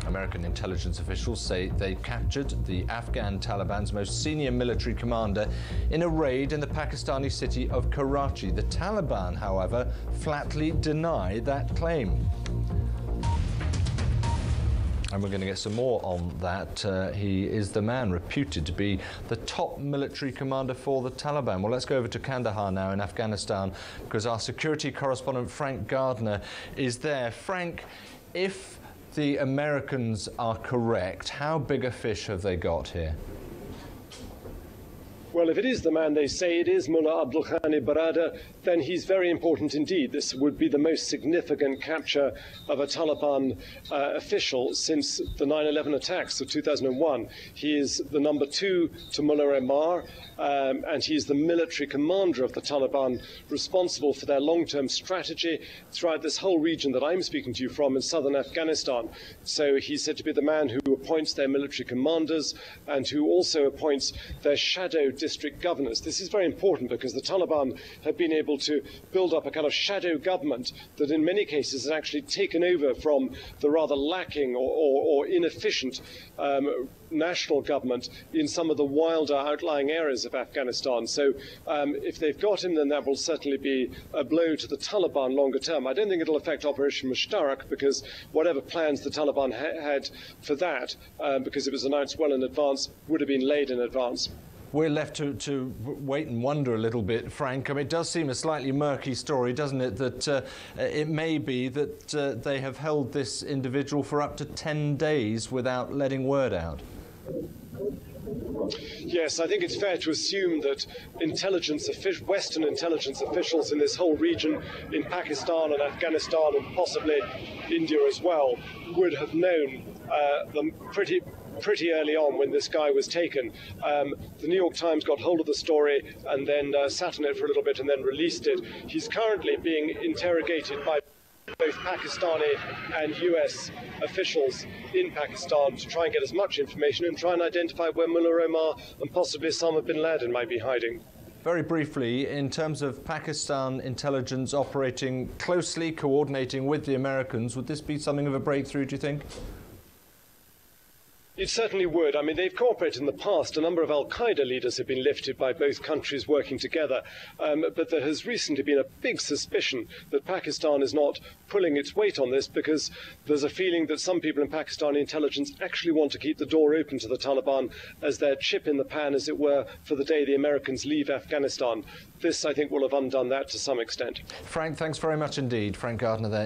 American intelligence officials say they captured the Afghan Taliban's most senior military commander in a raid in the Pakistani city of Karachi. The Taliban, however, flatly deny that claim. And we're going to get some more on that. He is the man reputed to be the top military commander for the Taliban. Well, let's go over to Kandahar now in Afghanistan, because our security correspondent Frank Gardner is there. Frank, if the Americans are correct, how big a fish have they got here? Well, if it is the man they say it is, Mullah Abdul Ghani Baradar, then he's very important indeed. This would be the most significant capture of a Taliban official since the 9/11 attacks of 2001. He is the number 2 to Mullah Omar, and he's the military commander of the Taliban, responsible for their long-term strategy throughout this whole region that I'm speaking to you from in southern Afghanistan. So he's said to be the man who appoints their military commanders and who also appoints their shadow district governors. This is very important because the Taliban have been able to build up a kind of shadow government that in many cases has actually taken over from the rather lacking or inefficient national government in some of the wilder outlying areas of Afghanistan. So if they've got him, then that will certainly be a blow to the Taliban longer term. I don't think it'll affect Operation Mushtarak, because whatever plans the Taliban had for that, because it was announced well in advance, would have been laid in advance. We're left to wait and wonder a little bit, Frank. I mean, it does seem a slightly murky story, doesn't it, that it may be that they have held this individual for up to 10 days without letting word out. Yes, I think it's fair to assume that Western intelligence officials in this whole region, in Pakistan and Afghanistan and possibly India as well, would have known them pretty early on when this guy was taken. The New York Times got hold of the story and then sat on it for a little bit and then released it. He's currently being interrogated by both Pakistani and US officials in Pakistan to try and get as much information and try and identify where Mullah Omar and possibly Osama bin Laden might be hiding. Very briefly, in terms of Pakistan intelligence operating closely, coordinating with the Americans, would this be something of a breakthrough, do you think? It certainly would. I mean, they've cooperated in the past. A number of al-Qaeda leaders have been lifted by both countries working together. But there has recently been a big suspicion that Pakistan is not pulling its weight on this, because there's a feeling that some people in Pakistani intelligence actually want to keep the door open to the Taliban as their chip in the pan, as it were, for the day the Americans leave Afghanistan. This, I think, will have undone that to some extent. Frank, thanks very much indeed. Frank Gardner there.